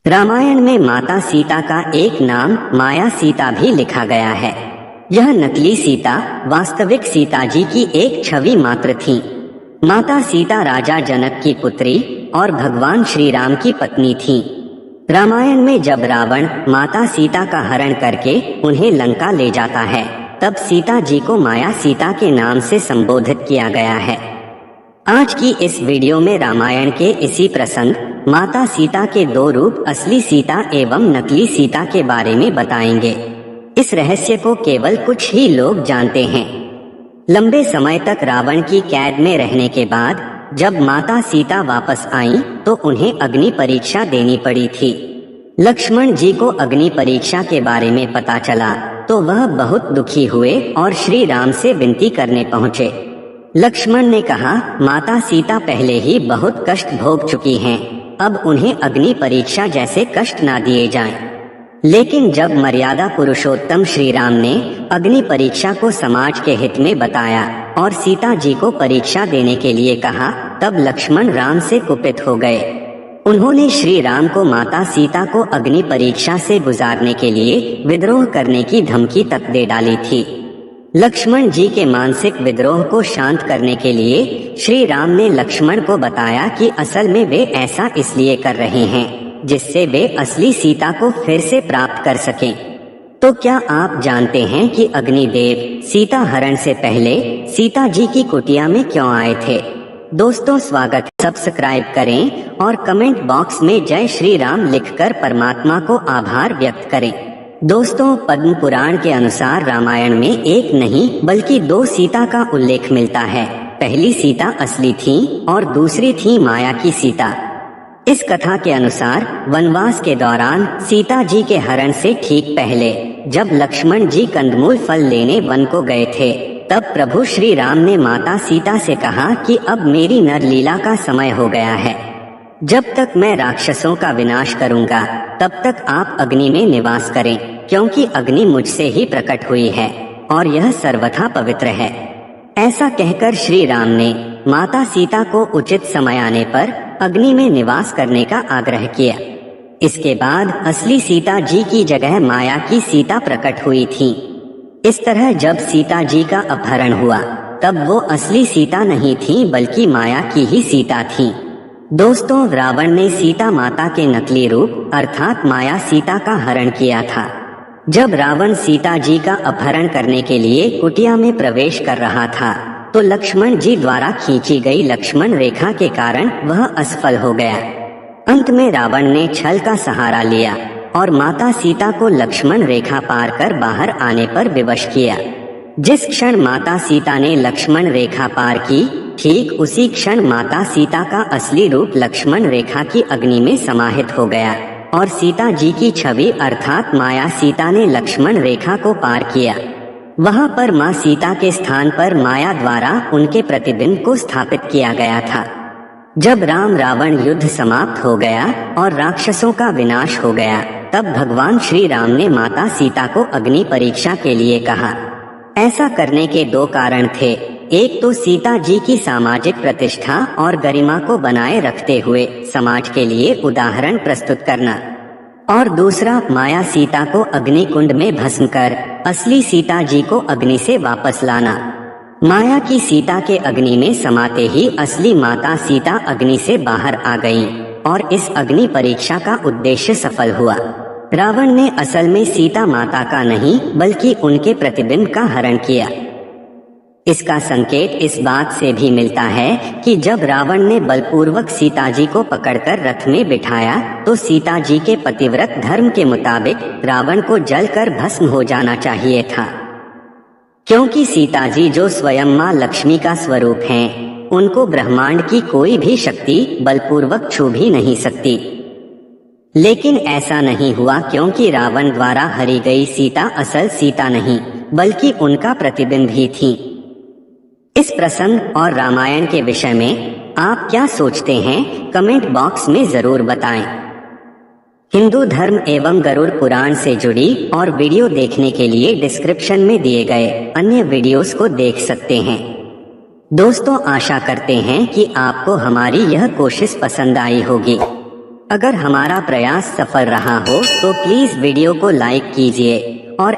रामायण में माता सीता का एक नाम माया सीता भी लिखा गया है। यह नकली सीता वास्तविक सीता जी की एक छवि मात्र थी। माता सीता राजा जनक की पुत्री और भगवान श्री राम की पत्नी थी। रामायण में जब रावण माता सीता का हरण करके उन्हें लंका ले जाता है, तब सीता जी को माया सीता के नाम से संबोधित किया गया है। आज की इस वीडियो में रामायण के इसी प्रसंग माता सीता के दो रूप, असली सीता एवं नकली सीता के बारे में बताएंगे। इस रहस्य को केवल कुछ ही लोग जानते हैं। लंबे समय तक रावण की कैद में रहने के बाद जब माता सीता वापस आईं, तो उन्हें अग्नि परीक्षा देनी पड़ी थी। लक्ष्मण जी को अग्नि परीक्षा के बारे में पता चला तो वह बहुत दुखी हुए और श्री राम से विनती करने पहुँचे। लक्ष्मण ने कहा, माता सीता पहले ही बहुत कष्ट भोग चुकी हैं, अब उन्हें अग्नि परीक्षा जैसे कष्ट ना दिए जाएं। लेकिन जब मर्यादा पुरुषोत्तम श्री राम ने अग्नि परीक्षा को समाज के हित में बताया और सीता जी को परीक्षा देने के लिए कहा, तब लक्ष्मण राम से कुपित हो गए। उन्होंने श्री राम को माता सीता को अग्नि परीक्षा से गुजारने के लिए विद्रोह करने की धमकी तक दे डाली थी। लक्ष्मण जी के मानसिक विद्रोह को शांत करने के लिए श्री राम ने लक्ष्मण को बताया कि असल में वे ऐसा इसलिए कर रहे हैं जिससे वे असली सीता को फिर से प्राप्त कर सकें। तो क्या आप जानते हैं कि अग्निदेव सीता हरण से पहले सीता जी की कुटिया में क्यों आए थे? दोस्तों स्वागत है। सब्सक्राइब करें और कमेंट बॉक्स में जय श्री राम लिखकर परमात्मा को आभार व्यक्त करें। दोस्तों, पद्म पुराण के अनुसार रामायण में एक नहीं बल्कि दो सीता का उल्लेख मिलता है। पहली सीता असली थी और दूसरी थी माया की सीता। इस कथा के अनुसार वनवास के दौरान सीता जी के हरण से ठीक पहले जब लक्ष्मण जी कंदमूल फल लेने वन को गए थे, तब प्रभु श्री राम ने माता सीता से कहा कि अब मेरी नरलीला का समय हो गया है। जब तक मैं राक्षसों का विनाश करूंगा तब तक आप अग्नि में निवास करें, क्योंकि अग्नि मुझसे ही प्रकट हुई है और यह सर्वथा पवित्र है। ऐसा कहकर श्री राम ने माता सीता को उचित समय आने पर अग्नि में निवास करने का आग्रह किया। इसके बाद असली सीता जी की जगह माया की सीता प्रकट हुई थी। इस तरह जब सीता जी का अपहरण हुआ तब वो असली सीता नहीं थी बल्कि माया की ही सीता थी। दोस्तों, रावण ने सीता माता के नकली रूप अर्थात माया सीता का हरण किया था। जब रावण सीता जी का अपहरण करने के लिए कुटिया में प्रवेश कर रहा था, तो लक्ष्मण जी द्वारा खींची गई लक्ष्मण रेखा के कारण वह असफल हो गया। अंत में रावण ने छल का सहारा लिया और माता सीता को लक्ष्मण रेखा पार कर बाहर आने पर विवश किया। जिस क्षण माता सीता ने लक्ष्मण रेखा पार की, ठीक उसी क्षण माता सीता का असली रूप लक्ष्मण रेखा की अग्नि में समाहित हो गया और सीता जी की छवि अर्थात माया सीता ने लक्ष्मण रेखा को पार किया। वहां पर मां सीता के स्थान पर माया द्वारा उनके प्रतिबिंब को स्थापित किया गया था। जब राम रावण युद्ध समाप्त हो गया और राक्षसों का विनाश हो गया, तब भगवान श्री राम ने माता सीता को अग्नि परीक्षा के लिए कहा। ऐसा करने के दो कारण थे। एक तो सीता जी की सामाजिक प्रतिष्ठा और गरिमा को बनाए रखते हुए समाज के लिए उदाहरण प्रस्तुत करना, और दूसरा माया सीता को अग्नि कुंड में भस्म कर असली सीता जी को अग्नि से वापस लाना। माया की सीता के अग्नि में समाते ही असली माता सीता अग्नि से बाहर आ गईं और इस अग्नि परीक्षा का उद्देश्य सफल हुआ। रावण ने असल में सीता माता का नहीं बल्कि उनके प्रतिबिंब का हरण किया। इसका संकेत इस बात से भी मिलता है कि जब रावण ने बलपूर्वक सीता जी को पकड़कर रथ में बिठाया, तो सीता जी के पतिव्रत धर्म के मुताबिक रावण को जलकर भस्म हो जाना चाहिए था, क्योंकि सीता जी जो स्वयं मां लक्ष्मी का स्वरूप हैं, उनको ब्रह्मांड की कोई भी शक्ति बलपूर्वक छू भी नहीं सकती। लेकिन ऐसा नहीं हुआ, क्योंकि रावण द्वारा हरी गई सीता असल सीता नहीं बल्कि उनका प्रतिबिंब ही थी। इस प्रसंग और रामायण के विषय में आप क्या सोचते हैं? कमेंट बॉक्स में जरूर बताएं। हिंदू धर्म एवं गरुड़ पुराण से जुड़ी और वीडियो देखने के लिए डिस्क्रिप्शन में दिए गए अन्य वीडियोस को देख सकते हैं। दोस्तों, आशा करते हैं कि आपको हमारी यह कोशिश पसंद आई होगी। अगर हमारा प्रयास सफल रहा हो तो प्लीज वीडियो को लाइक कीजिए और